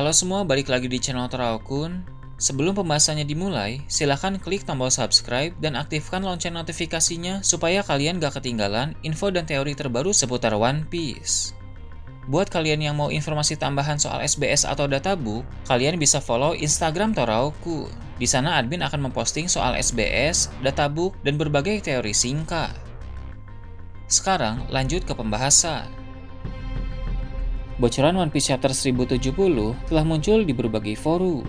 Halo semua, balik lagi di channel Teraokun. Sebelum pembahasannya dimulai, silahkan klik tombol subscribe dan aktifkan lonceng notifikasinya supaya kalian gak ketinggalan info dan teori terbaru seputar One Piece. Buat kalian yang mau informasi tambahan soal SBS atau databook, kalian bisa follow Instagram Teraokun. Di sana admin akan memposting soal SBS, databook, dan berbagai teori singkat. Sekarang lanjut ke pembahasan. Bocoran One Piece Chapter 1070 telah muncul di berbagai forum.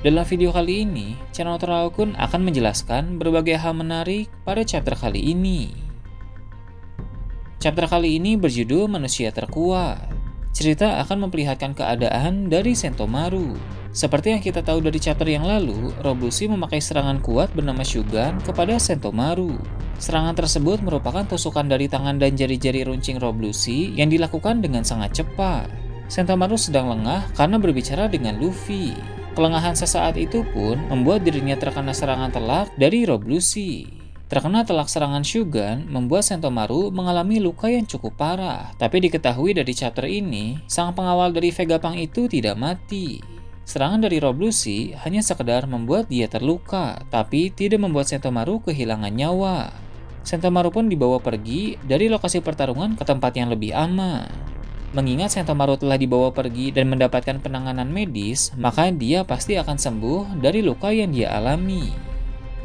Dalam video kali ini, channel Teraokun akan menjelaskan berbagai hal menarik pada chapter kali ini. Chapter kali ini berjudul Manusia Terkuat. Cerita akan memperlihatkan keadaan dari Sentomaru. Seperti yang kita tahu dari chapter yang lalu, Rob Lucci memakai serangan kuat bernama Shugan kepada Sentomaru. Serangan tersebut merupakan tusukan dari tangan dan jari-jari runcing Rob Lucci yang dilakukan dengan sangat cepat. Sentomaru sedang lengah karena berbicara dengan Luffy. Kelengahan sesaat itu pun membuat dirinya terkena serangan telak dari Rob Lucci. Terkena telak serangan Shugan membuat Sentomaru mengalami luka yang cukup parah. Tapi diketahui dari chapter ini, sang pengawal dari Vegapunk itu tidak mati. Serangan dari Rob Lucci hanya sekedar membuat dia terluka, tapi tidak membuat Sentomaru kehilangan nyawa. Sentomaru pun dibawa pergi dari lokasi pertarungan ke tempat yang lebih aman. Mengingat Sentomaru telah dibawa pergi dan mendapatkan penanganan medis, maka dia pasti akan sembuh dari luka yang dia alami.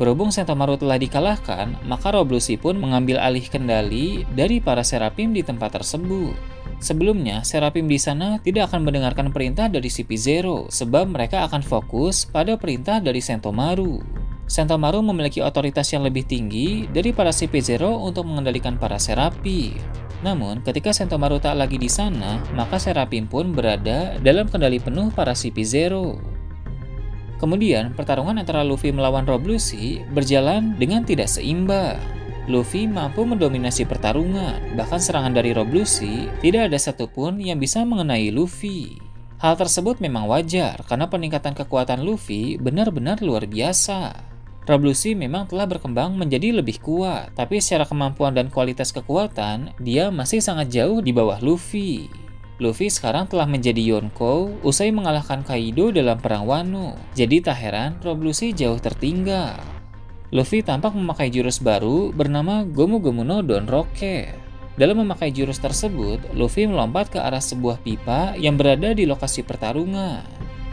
Berhubung Sentomaru telah dikalahkan, maka Rob Lucci pun mengambil alih kendali dari para Serapim di tempat tersebut. Sebelumnya, Serapim di sana tidak akan mendengarkan perintah dari CP0 sebab mereka akan fokus pada perintah dari Sentomaru. Sentomaru memiliki otoritas yang lebih tinggi dari para CP0 untuk mengendalikan para Serapim. Namun, ketika Sentomaru tak lagi di sana, maka Serapim pun berada dalam kendali penuh para CP0. Kemudian, pertarungan antara Luffy melawan Rob Lucci berjalan dengan tidak seimbang. Luffy mampu mendominasi pertarungan, bahkan serangan dari Rob Lucci tidak ada satupun yang bisa mengenai Luffy. Hal tersebut memang wajar, karena peningkatan kekuatan Luffy benar-benar luar biasa. Rob Lucci memang telah berkembang menjadi lebih kuat, tapi secara kemampuan dan kualitas kekuatan, dia masih sangat jauh di bawah Luffy. Luffy sekarang telah menjadi Yonkou usai mengalahkan Kaido dalam perang Wano. Jadi tak heran Rob Lucci jauh tertinggal. Luffy tampak memakai jurus baru bernama Gomu Gomu no Don Rocket. Dalam memakai jurus tersebut, Luffy melompat ke arah sebuah pipa yang berada di lokasi pertarungan.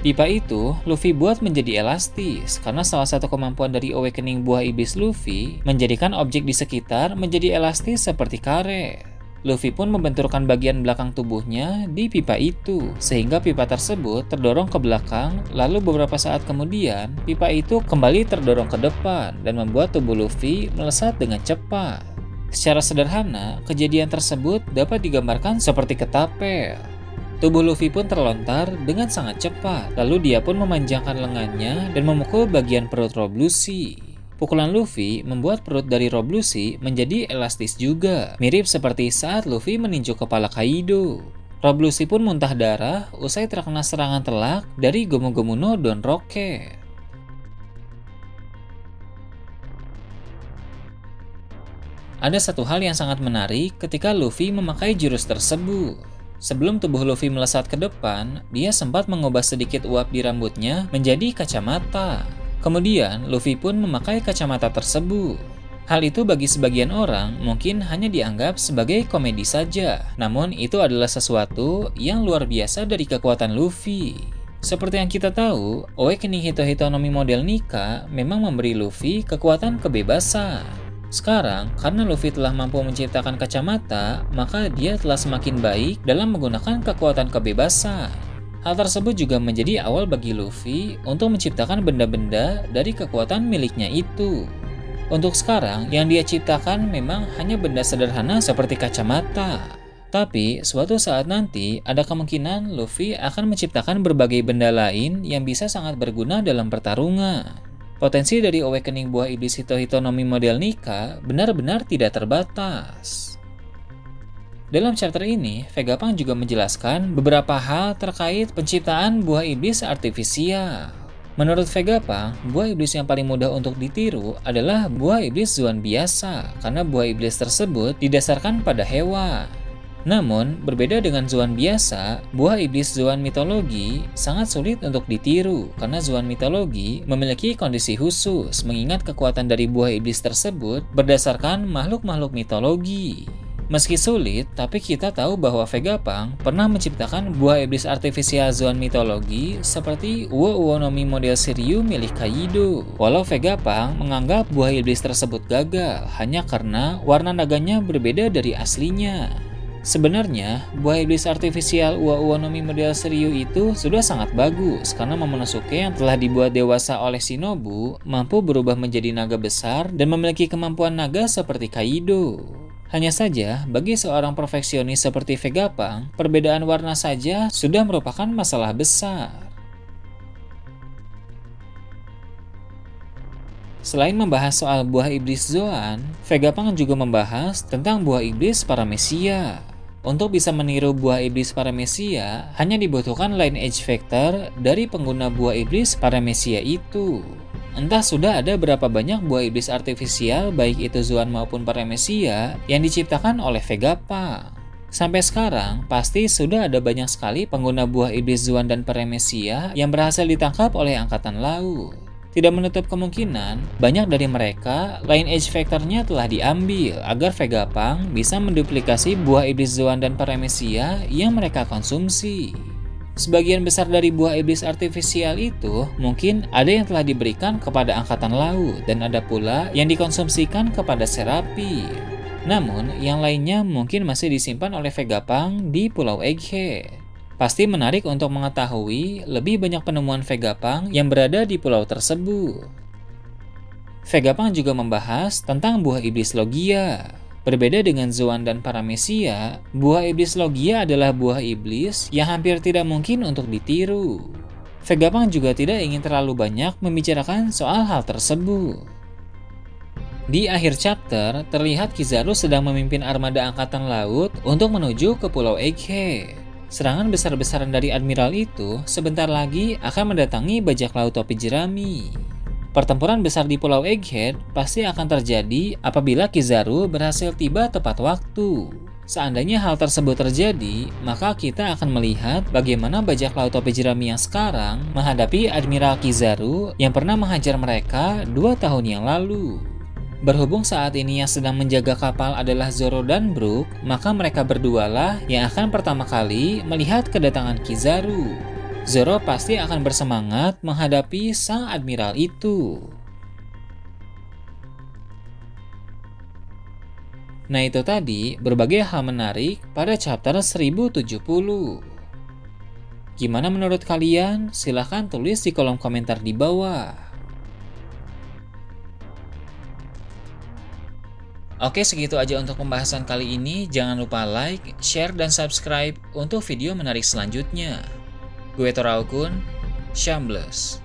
Pipa itu Luffy buat menjadi elastis karena salah satu kemampuan dari Awakening Buah Iblis Luffy menjadikan objek di sekitar menjadi elastis seperti karet. Luffy pun membenturkan bagian belakang tubuhnya di pipa itu, sehingga pipa tersebut terdorong ke belakang, lalu beberapa saat kemudian, pipa itu kembali terdorong ke depan dan membuat tubuh Luffy melesat dengan cepat. Secara sederhana, kejadian tersebut dapat digambarkan seperti ketapel. Tubuh Luffy pun terlontar dengan sangat cepat, lalu dia pun memanjangkan lengannya dan memukul bagian perut Rob Lucci. Pukulan Luffy membuat perut dari Rob Lucci menjadi elastis juga, mirip seperti saat Luffy meninju kepala Kaido. Rob Lucci pun muntah darah usai terkena serangan telak dari Gomu Gomu no Don Rocket. Ada satu hal yang sangat menarik ketika Luffy memakai jurus tersebut. Sebelum tubuh Luffy melesat ke depan, dia sempat mengubah sedikit uap di rambutnya menjadi kacamata. Kemudian, Luffy pun memakai kacamata tersebut. Hal itu bagi sebagian orang mungkin hanya dianggap sebagai komedi saja, namun itu adalah sesuatu yang luar biasa dari kekuatan Luffy. Seperti yang kita tahu, Awakening Hito-Hito no Mi model Nika memang memberi Luffy kekuatan kebebasan. Sekarang, karena Luffy telah mampu menciptakan kacamata, maka dia telah semakin baik dalam menggunakan kekuatan kebebasan. Hal tersebut juga menjadi awal bagi Luffy untuk menciptakan benda-benda dari kekuatan miliknya itu. Untuk sekarang, yang dia ciptakan memang hanya benda sederhana seperti kacamata. Tapi, suatu saat nanti ada kemungkinan Luffy akan menciptakan berbagai benda lain yang bisa sangat berguna dalam pertarungan. Potensi dari Awakening Buah Iblis Hito-Hito no Mi model Nika benar-benar tidak terbatas. Dalam chapter ini, Vegapunk juga menjelaskan beberapa hal terkait penciptaan buah iblis artifisial. Menurut Vegapunk, buah iblis yang paling mudah untuk ditiru adalah buah iblis Zoan biasa, karena buah iblis tersebut didasarkan pada hewan. Namun, berbeda dengan Zoan biasa, buah iblis Zoan mitologi sangat sulit untuk ditiru karena Zoan mitologi memiliki kondisi khusus mengingat kekuatan dari buah iblis tersebut berdasarkan makhluk-makhluk mitologi. Meski sulit, tapi kita tahu bahwa Vegapunk pernah menciptakan buah iblis artifisial Zoan mitologi seperti Uo Nomi model Shiryu milik Kaido. Walau Vegapunk menganggap buah iblis tersebut gagal hanya karena warna naganya berbeda dari aslinya. Sebenarnya, buah iblis artifisial Uo Nomi model Shiryu itu sudah sangat bagus karena Momonosuke yang telah dibuat dewasa oleh Shinobu mampu berubah menjadi naga besar dan memiliki kemampuan naga seperti Kaido. Hanya saja, bagi seorang perfeksionis seperti Vegapunk, perbedaan warna saja sudah merupakan masalah besar. Selain membahas soal buah iblis Zoan, Vegapunk juga membahas tentang buah iblis Paramecia. Untuk bisa meniru buah iblis Paramecia, hanya dibutuhkan lineage vector dari pengguna buah iblis Paramecia itu. Entah sudah ada berapa banyak buah iblis artifisial baik itu Zoan maupun Paramecia yang diciptakan oleh Vegapunk. Sampai sekarang, pasti sudah ada banyak sekali pengguna buah iblis Zoan dan Paramecia yang berhasil ditangkap oleh Angkatan Laut. Tidak menutup kemungkinan, banyak dari mereka lineage vectornya telah diambil agar Vegapunk bisa menduplikasi buah iblis Zoan dan Paramecia yang mereka konsumsi. Sebagian besar dari buah iblis artifisial itu mungkin ada yang telah diberikan kepada Angkatan Laut dan ada pula yang dikonsumsikan kepada Serapis. Namun, yang lainnya mungkin masih disimpan oleh Vegapunk di Pulau Egghead. Pasti menarik untuk mengetahui lebih banyak penemuan Vegapunk yang berada di pulau tersebut. Vegapunk juga membahas tentang buah iblis Logia. Berbeda dengan Zoan dan Paramecia, buah iblis Logia adalah buah iblis yang hampir tidak mungkin untuk ditiru. Vegapunk juga tidak ingin terlalu banyak membicarakan soal hal tersebut. Di akhir chapter, terlihat Kizaru sedang memimpin armada Angkatan Laut untuk menuju ke Pulau Egghead. Serangan besar-besaran dari Admiral itu sebentar lagi akan mendatangi bajak laut topi jerami. Pertempuran besar di Pulau Egghead pasti akan terjadi apabila Kizaru berhasil tiba tepat waktu. Seandainya hal tersebut terjadi, maka kita akan melihat bagaimana bajak laut topi jerami yang sekarang menghadapi Admiral Kizaru yang pernah menghajar mereka 2 tahun yang lalu. Berhubung saat ini yang sedang menjaga kapal adalah Zoro dan Brook, maka mereka berdualah yang akan pertama kali melihat kedatangan Kizaru. Zoro pasti akan bersemangat menghadapi sang admiral itu. Nah, itu tadi berbagai hal menarik pada chapter 1070. Gimana menurut kalian? Silahkan tulis di kolom komentar di bawah. Oke, segitu aja untuk pembahasan kali ini. Jangan lupa like, share, dan subscribe untuk video menarik selanjutnya. Gue Toraukun, Shambles.